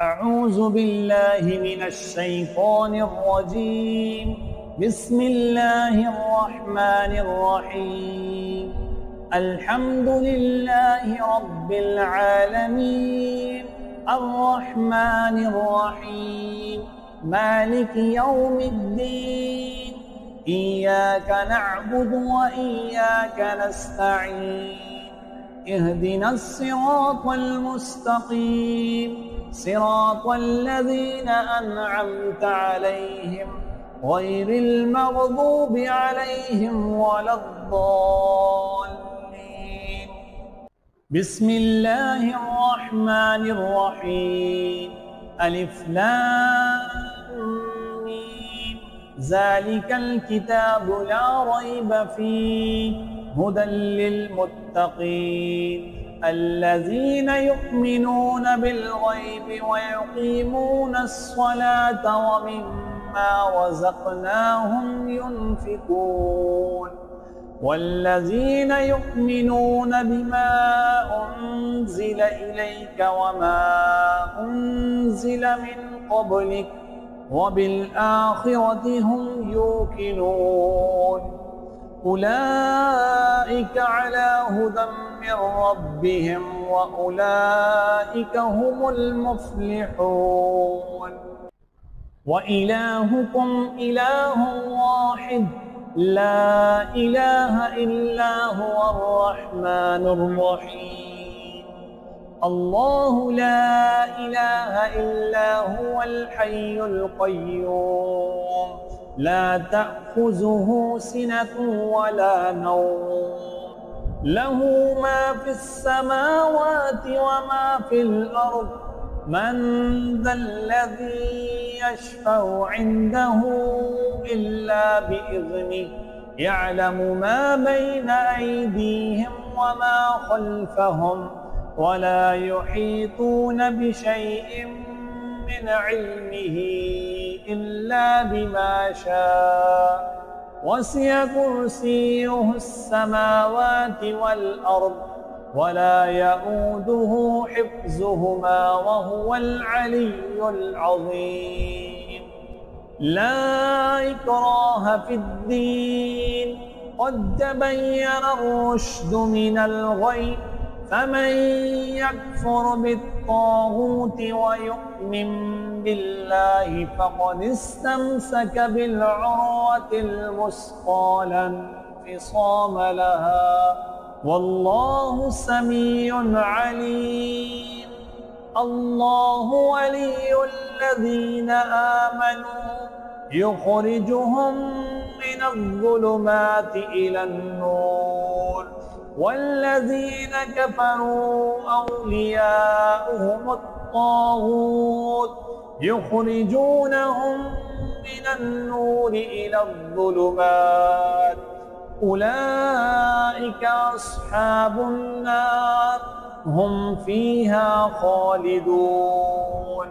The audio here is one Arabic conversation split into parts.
أعوذ بالله من الشيطان الرجيم. بسم الله الرحمن الرحيم. الحمد لله رب العالمين، الرحمن الرحيم، مالك يوم الدين. إياك نعبد وإياك نستعين. اهدنا الصراط المستقيم، صراط الذين أنعمت عليهم غير المغضوب عليهم ولا الضالين. بسم الله الرحمن الرحيم. ألف لام ميم. ذلك الكتاب لا ريب فيه هدى للمتقين الذين يؤمنون بالغيب ويقيمون الصلاة ومما رزقناهم ينفقون والذين يؤمنون بما أنزل إليك وما أنزل من قبلك وبالآخرة هم يوقنون أولئك على هدى من ربهم وأولئك هم المفلحون. وإلهكم إله واحد لا إله إلا هو الرحمن الرحيم. الله لا إله إلا هو الحي القيوم لا تأخذه سنة ولا نوم له ما في السماوات وما في الأرض. من ذا الذي يشفع عنده إلا بإذنه يعلم ما بين أيديهم وما خلفهم ولا يحيطون بشيء من علمه إلا بما شاء وسع كرسيه السماوات والأرض ولا يؤوده حفظهما وهو العلي العظيم. لا إكراه في الدين قد تبين الرشد من الغي فمن يكفر بالطاغوت ويؤمن بالله فقد استمسك بالعروة الوثقى لا انفصام لها والله سميع عليم. الله ولي الذين آمنوا يخرجهم من الظلمات إلى النور والذين كفروا أولياؤهم الطاغوت يخرجونهم من النور إلى الظلمات أولئك أصحاب النار هم فيها خالدون.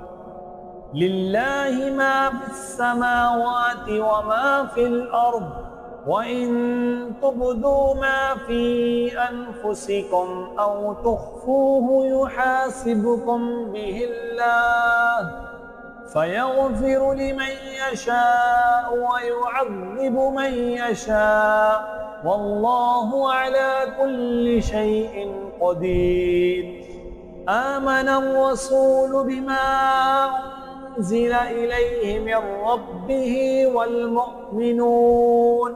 لله ما في السماوات وما في الأرض وإن تبدوا ما في أنفسكم أو تخفوه يحاسبكم به الله فيغفر لمن يشاء ويعذب من يشاء والله على كل شيء قدير. آمن الرسول بما أنزل إليه من ربه والمؤمنون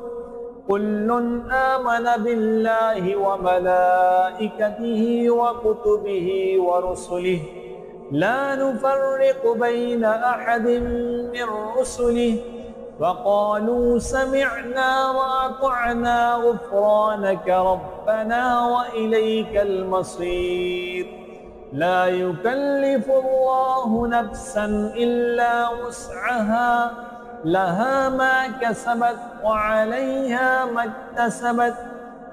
كل آمن بالله وملائكته وكتبه ورسله لا نفرق بين أحد من رسله وقالوا سمعنا وأطعنا غفرانك ربنا وإليك المصير. لا يكلف الله نفسا إلا وسعها لها ما كسبت وعليها ما اكتسبت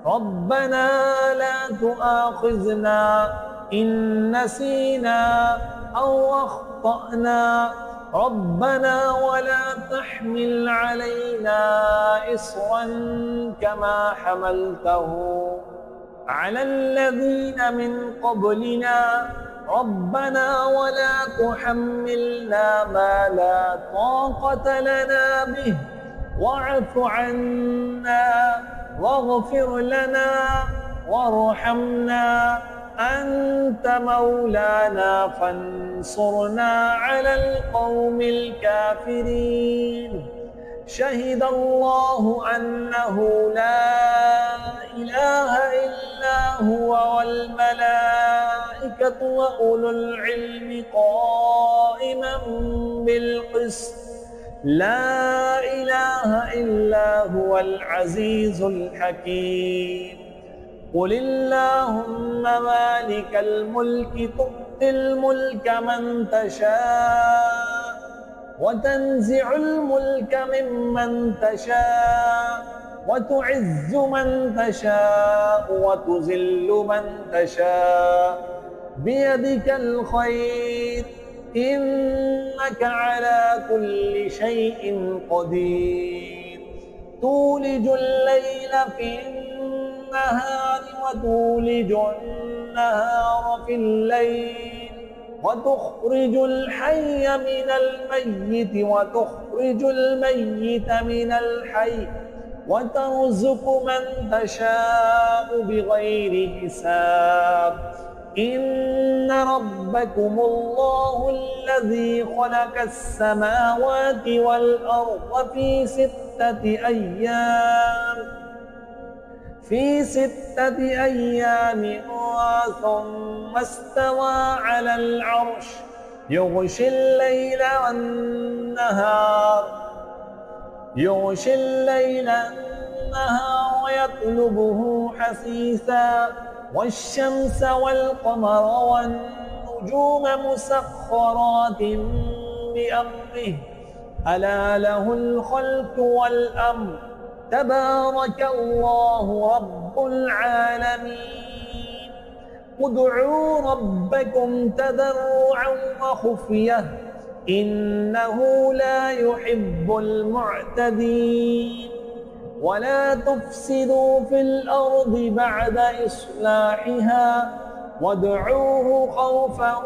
ربنا لا تؤاخذنا إن نسينا أو أخطأنا ربنا ولا تحمل علينا إصرا كما حملته على الذين من قبلنا ربنا ولا تحملنا ما لا طاقة لنا به واعف عنا واغفر لنا وارحمنا أنت مولانا فانصرنا على القوم الكافرين. شهد الله أنه لا إله إلا هو والملائكة وأولو العلم قائما بالقسط لا إله إلا هو العزيز الحكيم. قل اللهم مالك الملك تؤتي الملك من تشاء وتنزع الملك ممن تشاء وتعز من تشاء وتذل من تشاء بيدك الخير إنك على كل شيء قدير. تولج الليل في النهار وتولج النهار في الليل وتخرج الحي من الميت وتخرج الميت من الحي وترزق من تشاء بغير حساب. إن ربكم الله الذي خلق السماوات والأرض في 6 أيام ثم استوى على العرش يغشي الليل النهار ويطلبه حثيثا والشمس والقمر والنجوم مسخرات بأمره ألا له الخلق والأمر تبارك الله رب العالمين. ادعوا ربكم تضرعا وخفية إنه لا يحب المعتدين. ولا تفسدوا في الأرض بعد إصلاحها وادعوه خوفا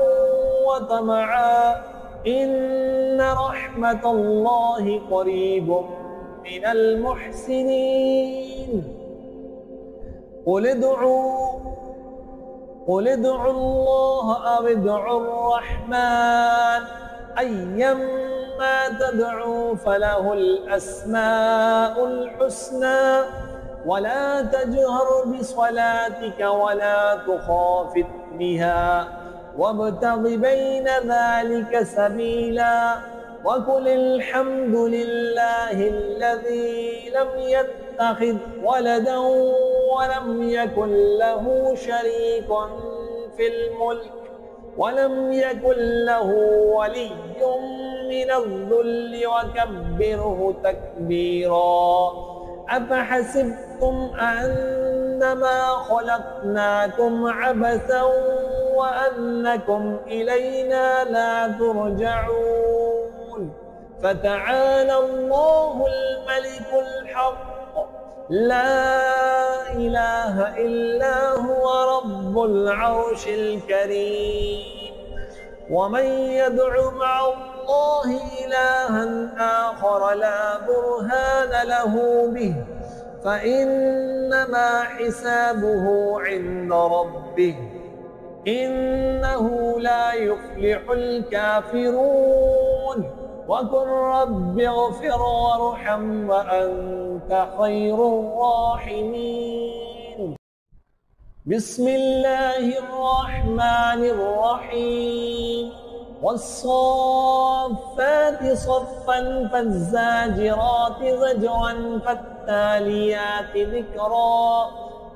وطمعا إن رحمة الله قريب من المحسنين. قل ادعوا الله أو ادعوا الرحمن أيما تدعوا فله الأسماء الحسنى ولا تجهر بصلاتك ولا تخافت بها وابتغ بين ذلك سبيلا وقل الحمد لله الذي لم يتخذ ولدا ولم يكن له شريك في الملك ولم يكن له ولي من الذل وكبره تكبيرا. أفحسبتم أنما خلقناكم عبثا وأنكم إلينا لا ترجعون. فتعالى الله الملك الحق لا إله إلا هو رب العرش الكريم. ومن يدع مع الله إلها آخر لا برهان له به فإنما حسابه عند ربه إنه لا يفلح الكافرون. وقل رب اغفر وارحم وأنت خير الراحمين. بسم الله الرحمن الرحيم. والصافات صفا فالزاجرات زجرا فالتاليات ذكرا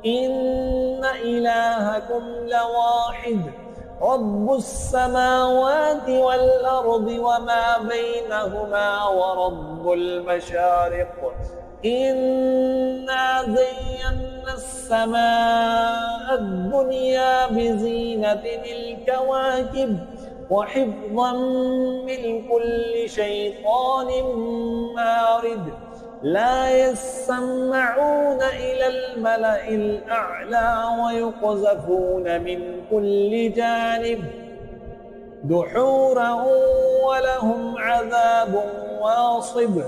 إن إلهكم لواحد رب السماوات والأرض وما بينهما ورب المشارق. إنا زينا السماء الدنيا بزينة الكواكب وحفظا من كل شيطان مارد. لا يسمعون إلى الملأ الأعلى ويقذفون من كل جانب دحورا ولهم عذاب واصب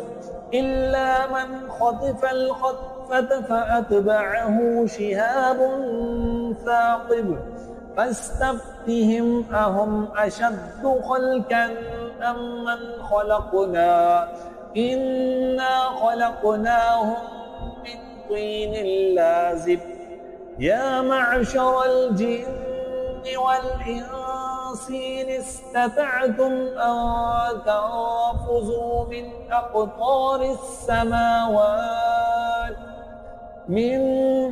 إلا من خطف الخطفة فأتبعه شهاب ثاقب فاستفتهم أهم أشد خلقا أم من خلقنا إنا خلقناهم من طين لازب يا معشر الجن والإنس إن استطعتم أن تنفذوا من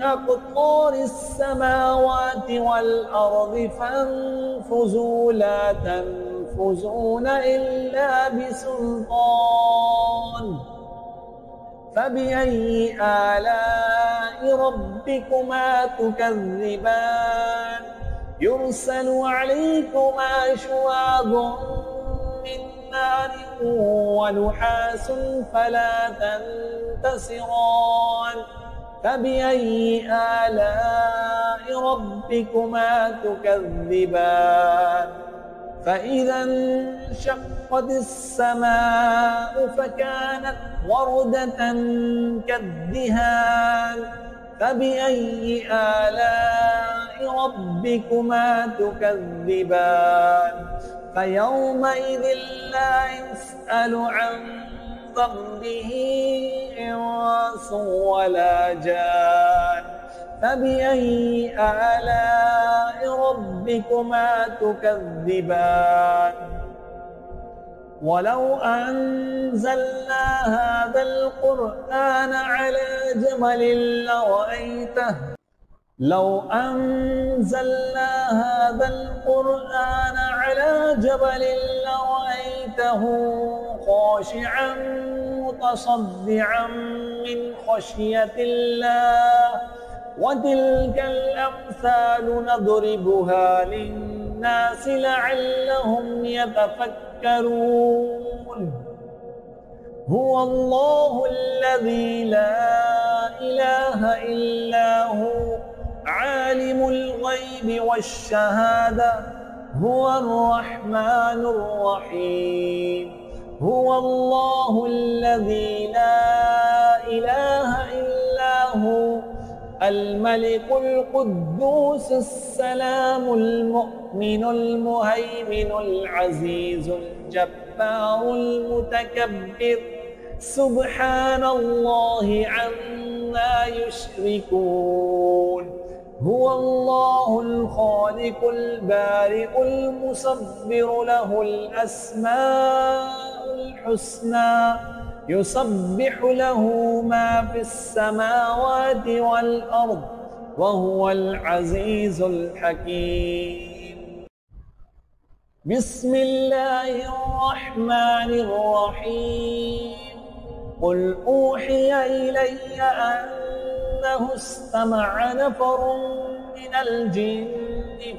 أقطار السماوات والأرض فانفذوا لا تنفذون إلا بسلطان فبأي آلاء ربكما تكذبان يرسل عليكما شواظ من نار ونحاس فلا تنتصران فبأي آلاء ربكما تكذبان فإذا انشقت السماء فكانت وردة كالدهان فبأي آلاء ربكما تكذبان فيومئذ لا يسأل عن ذنبه إنس ولا جان فبأي آلاء ربكما تكذبان ولو أنزلنا هذا القرآن على جبل لرأيته خاشعا متصدعا من خشية الله وتلك الأمثال نضربها للناس لعلهم يتفكرون هو الله الذي لا إله إلا هو عالم الغيب والشهادة هو الرحمن الرحيم هو الله الذي لا إله إلا هو الملك القدوس السلام المؤمن المهيمن العزيز الجبار المتكبر سبحان الله عما يشركون هو الله الخالق البارئ المصبر له الأسماء الحسنى يسبح له ما في السماوات والأرض وهو العزيز الحكيم بسم الله الرحمن الرحيم قل أوحي إلي أنه استمع نفر من الجن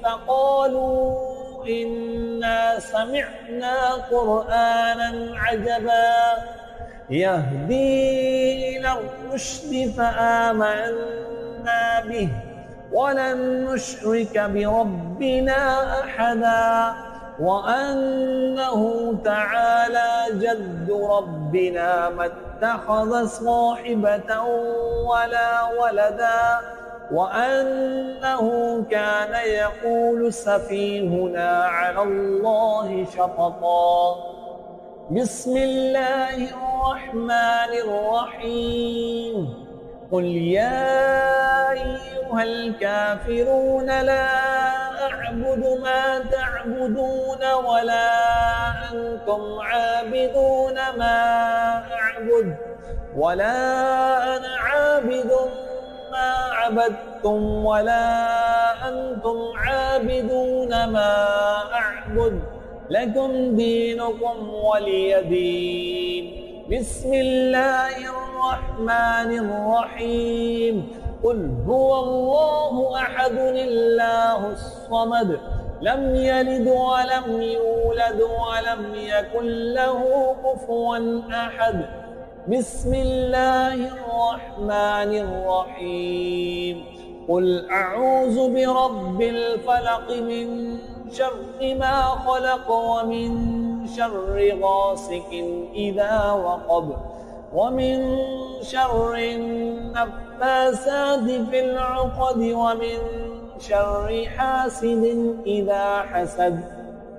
فقالوا إنا سمعنا قرآنا عجبا يهدي إلى الرشد فآمنا به ولن نشرك بربنا أحدا وأنه تعالى جد ربنا ما اتخذ صاحبة ولا ولدا وأنه كان يقول سفيهنا على الله شططا بسم الله الرحمن الرحيم قل يا أيها الكافرون لا أعبد ما تعبدون ولا أنتم عابدون ما أعبد ولا أنا عابد ما عبدتم ولا أنتم عابدون ما أعبد لكم دينكم ولي دين بسم الله الرحمن الرحيم قل هو الله أحد الله الصمد لم يلد ولم يولد ولم يكن له كفوا أحد بسم الله الرحمن الرحيم قل أعوذ برب الفلق من شر ما خلق ومن شر غاسق إذا وقب ومن شر النفاثات في العقد ومن شر حاسد إذا حسد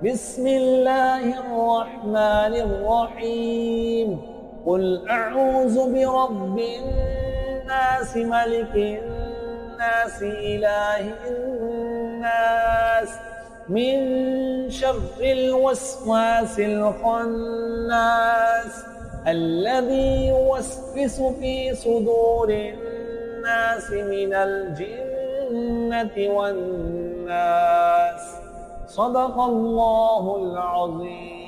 بسم الله الرحمن الرحيم قل أعوذ برب الناس ملك الناس إله الناس من شر الوسواس الخناس الذي يوسوس في صدور الناس من الجنة والناس صدق الله العظيم.